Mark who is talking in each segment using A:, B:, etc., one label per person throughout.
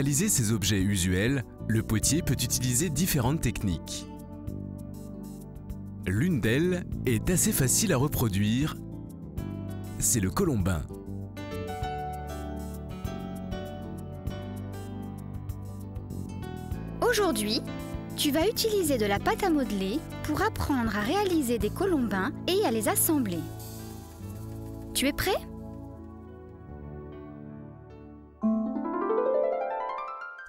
A: réaliser ces objets usuels, le potier peut utiliser différentes techniques. L'une d'elles est assez facile à reproduire, c'est le colombin.
B: Aujourd'hui, tu vas utiliser de la pâte à modeler pour apprendre à réaliser des colombins et à les assembler. Tu es prêt?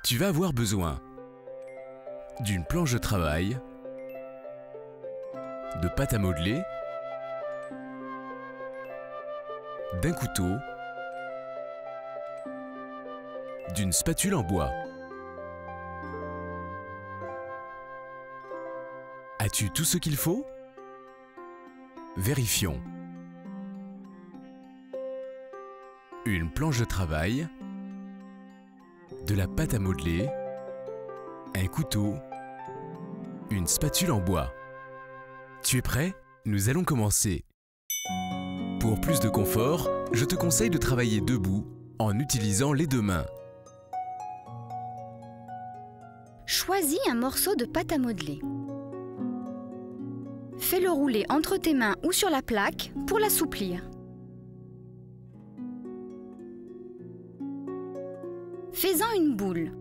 A: Tu vas avoir besoin d'une planche de travail, de pâte à modeler, d'un couteau, d'une spatule en bois. As-tu tout ce qu'il faut? Vérifions. Une planche de travail, de la pâte à modeler, un couteau, une spatule en bois. Tu es prêt? Nous allons commencer. Pour plus de confort, je te conseille de travailler debout en utilisant les deux mains.
B: Choisis un morceau de pâte à modeler. Fais-le rouler entre tes mains ou sur la plaque pour l'assouplir. Fais-en une boule.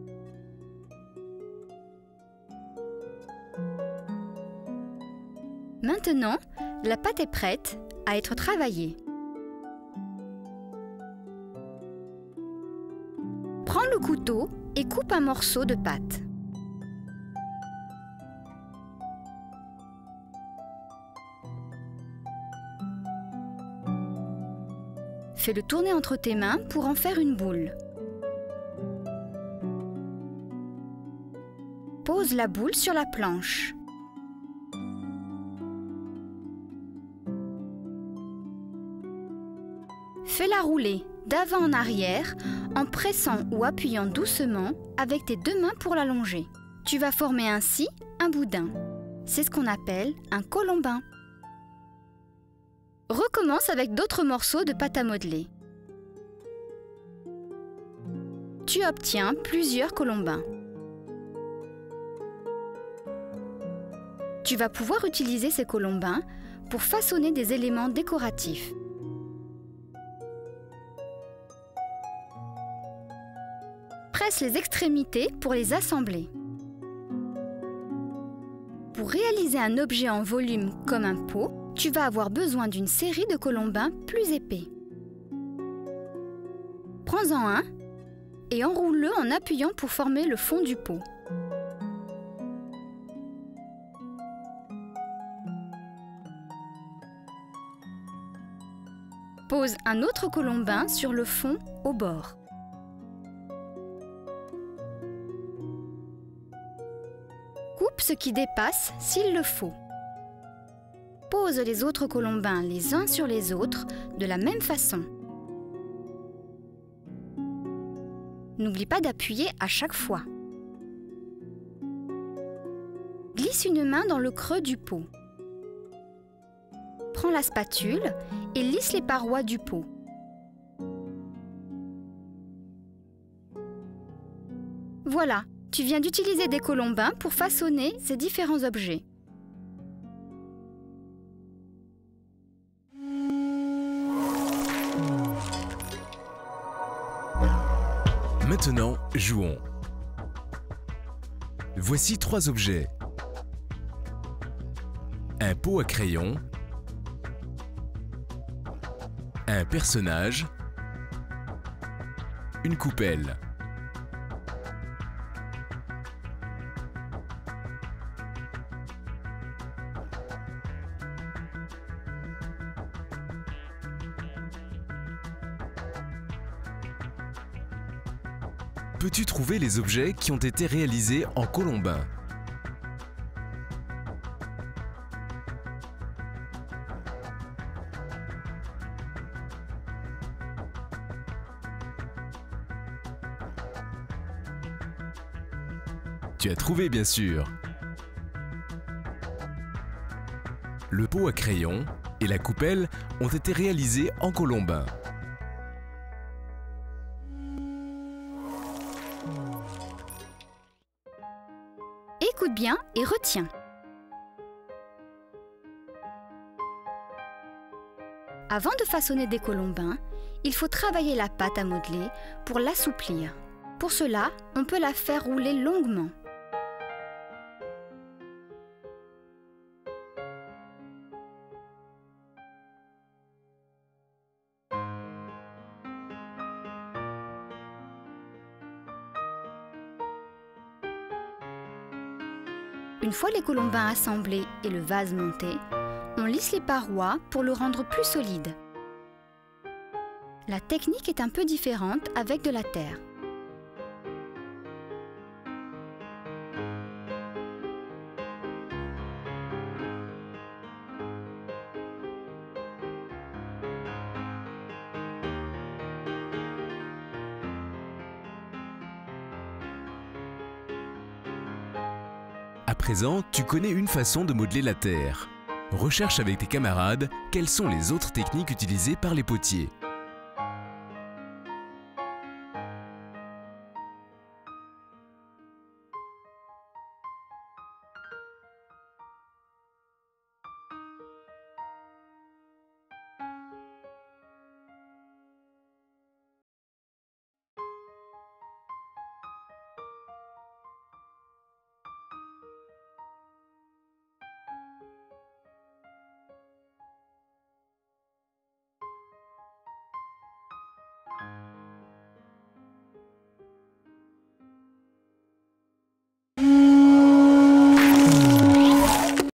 B: Maintenant, la pâte est prête à être travaillée. Prends le couteau et coupe un morceau de pâte. Fais-le tourner entre tes mains pour en faire une boule. Pose la boule sur la planche. Fais-la rouler d'avant en arrière en pressant ou appuyant doucement avec tes deux mains pour l'allonger. Tu vas former ainsi un boudin. C'est ce qu'on appelle un colombin. Recommence avec d'autres morceaux de pâte à modeler. Tu obtiens plusieurs colombins. Tu vas pouvoir utiliser ces colombins pour façonner des éléments décoratifs. Presse les extrémités pour les assembler. Pour réaliser un objet en volume comme un pot, tu vas avoir besoin d'une série de colombins plus épais. Prends-en un et enroule-le en appuyant pour former le fond du pot. Pose un autre colombin sur le fond au bord. Coupe ce qui dépasse s'il le faut. Pose les autres colombins les uns sur les autres de la même façon. N'oublie pas d'appuyer à chaque fois. Glisse une main dans le creux du pot. Prends la spatule et lisse les parois du pot. Voilà, tu viens d'utiliser des colombins pour façonner ces différents objets.
A: Maintenant, jouons. Voici 3 objets. Un pot à crayon, un personnage, une coupelle. Peux-tu trouver les objets qui ont été réalisés en colombin? Tu as trouvé, bien sûr. Le pot à crayon et la coupelle ont été réalisés en colombin.
B: Écoute bien et retiens. Avant de façonner des colombins, il faut travailler la pâte à modeler pour l'assouplir. Pour cela, on peut la faire rouler longuement. Une fois les colombins assemblés et le vase monté, on lisse les parois pour le rendre plus solide. La technique est un peu différente avec de la terre.
A: À présent, tu connais une façon de modeler la terre. Recherche avec tes camarades quelles sont les autres techniques utilisées par les potiers.